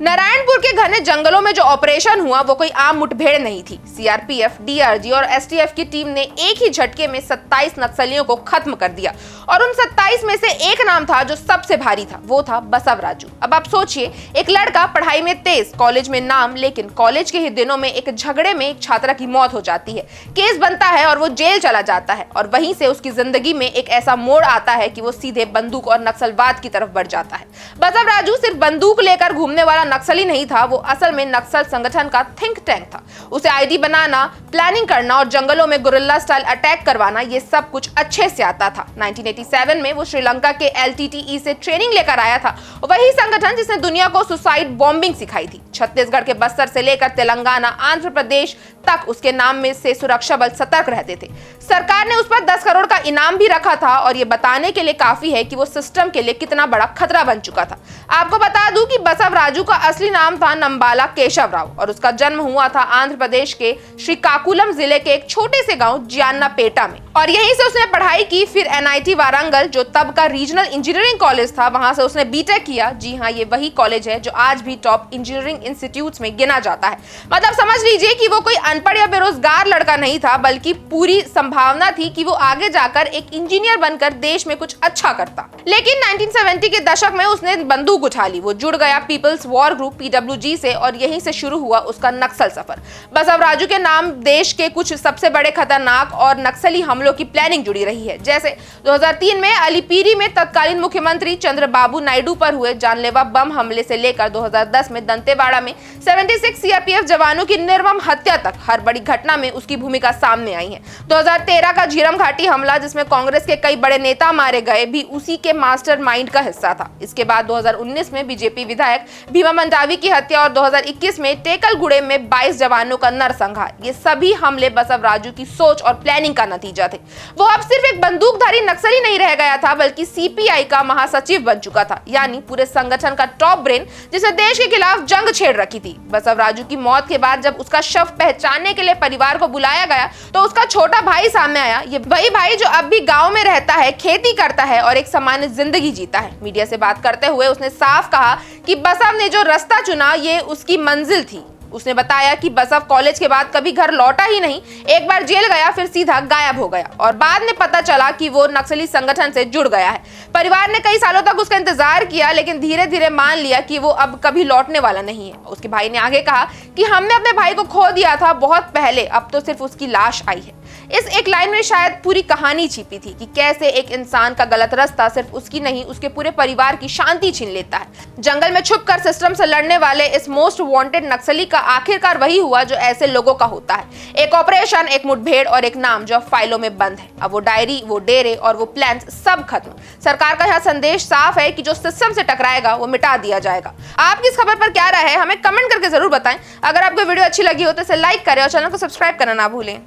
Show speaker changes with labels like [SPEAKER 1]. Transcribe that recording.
[SPEAKER 1] नारायणपुर के घने जंगलों में जो ऑपरेशन हुआ वो कोई आम मुठभेड़ नहीं थी। सीआरपीएफ, डीआरजी और एसटीएफ की टीम ने एक ही झटके में 27 नक्सलियों को खत्म कर दिया और उन 27 में से एक नाम था जो सबसे भारी था, वो था बसव राजू। अब आप सोचिए, एक लड़का पढ़ाई में तेज, कॉलेज में नाम, लेकिन कॉलेज के ही दिनों में एक झगड़े में एक छात्रा की मौत हो जाती है, केस बनता है और वो जेल चला जाता है और वहीं से उसकी जिंदगी में एक ऐसा मोड़ आता है कि वो सीधे बंदूक और नक्सलवाद की तरफ बढ़ जाता है। बसव राजू सिर्फ बंदूक लेकर घूमने वाला नक्सली नहीं था, वो असल में नक्सल संगठन का थिंक टैंक था। उसे आईडी बनाना, प्लानिंग करना और जंगलों में गुरिल्ला स्टाइल अटैक करवाना, ये सब कुछ अच्छे से आता था। 1987 में वो श्रीलंका के LTTE से ट्रेनिंग लेकर आया था, वही संगठन जिसने दुनिया को सुसाइड बॉम्बिंग सिखाई थी। छत्तीसगढ़ के बस्तर से लेकर तेलंगाना, आंध्र प्रदेश तक उसके नाम में से सुरक्षा बल सतर्क रहते थे। सरकार ने उस पर 10 करोड़ का इनाम भी रखा था और ये बताने के लिए काफी है कि वो सिस्टम के लिए कितना बड़ा खतरा बन चुका था। आपको बता दूं कि बसव राजू का असली नाम था नंबाला केशव राव और उसका जन्म हुआ था आंध्र प्रदेश के श्रीकाकुलम जिले के एक छोटे से गांव जियान्नापेटा में और यहीं से उसने पढ़ाई की। फिर NIT वारंगल, जो तब का रीजनल इंजीनियरिंग कॉलेज था, वहां से उसने बीटेक किया। जी हाँ, ये वही कॉलेज है जो आज भी टॉप इंजीनियरिंग इंस्टीट्यूट्स में गिना जाता है। मतलब समझ लीजिए कि वो कोई अनपढ़ या बेरोजगार लड़का नहीं था, बल्कि पूरी संभावना थी कि वो आगे जाकर एक इंजीनियर बनकर देश में कुछ अच्छा करता। लेकिन 1970 के दशक में उसने बंदूक उठा ली। वो जुड़ गया पीपल्स वॉर ग्रुप PWG से और यहीं से शुरू हुआ उसका नक्सल सफर। बसव राजू के नाम देश के कुछ सबसे बड़े खतरनाक और नक्सली हमलों की प्लानिंग जुड़ी रही है। जैसे 2003 में अलीपीरी में तत्कालीन मुख्यमंत्री चंद्रबाबू नायडू पर हुए जानलेवा बम हमले से लेकर 2010 में दंतेवाड़ा में 76 CRPF जवानों की निर्मम हत्या तक हर बड़ी घटना में उसकी भूमिका सामने आई है। 2013 का झीरम घाटी हमला, जिसमें कांग्रेस के कई बड़े नेता मारे गए, भी उसी के मास्टरमाइंड का हिस्सा था। इसके बाद 2019 में बीजेपी विधायक भीमा मंडावी की हत्या और 2021 में टेकलगुड़े में 22 जवानों का नरसंहार, ये सभी हमले बसव राजू की सोच और प्लानिंग का नतीजा थे। वो अब सिर्फ एक बंदूकधारी नक्सली नहीं रह गया था, बल्कि CPI का महासचिव बन चुका था, यानी पूरे संगठन का टॉप ब्रेन, जिसने देश के खिलाफ जंग छेड़ रखी थी। बसव राजू की मौत के बाद जब उसका शव पहचानने के लिए परिवार को बुलाया गया तो उसका छोटा भाई सामने आया। ये वही भाई जो अब भी गांव में रहता है, खेती करता है और एक सामान्य जिंदगी जीता है। मीडिया से बात करते हुए उसने साफ कहा कि बसव ने जो रास्ता चुना ये उसकी मंजिल थी। उसने बताया कि बसव कॉलेज के बाद कभी घर लौटा ही नहीं, एक बार जेल गया, फिर सीधा गायब हो गया और बाद में पता चला कि वो नक्सली संगठन से जुड़ गया है। परिवार ने कई सालों तक उसका इंतजार किया, लेकिन धीरे धीरे मान लिया कि वो अब कभी लौटने वाला नहीं है। उसके भाई ने आगे कहा कि हमने अपने भाई को खो दिया था बहुत पहले, अब तो सिर्फ उसकी लाश आई है। इस एक लाइन में शायद पूरी कहानी छिपी थी कि कैसे एक इंसान का गलत रास्ता सिर्फ उसकी नहीं, उसके पूरे परिवार की शांति छीन लेता है। जंगल में छुपकर सिस्टम से लड़ने वाले इस मोस्ट वांटेड नक्सली का आखिरकार वही हुआ जो ऐसे लोगों का होता है। एक ऑपरेशन, एक मुठभेड़ और एक नाम जो फाइलों में बंद है। अब वो डायरी, वो डेरे और वो प्लान सब खत्म। सरकार का यह संदेश साफ है कि जो सिस्टम से टकराएगा वो मिटा दिया जाएगा। आपकी इस खबर पर क्या राय है, हमें कमेंट करके जरूर बताएं। अगर आपको वीडियो अच्छी लगी हो तो इसे लाइक करें और चैनल को सब्सक्राइब करना ना भूलें।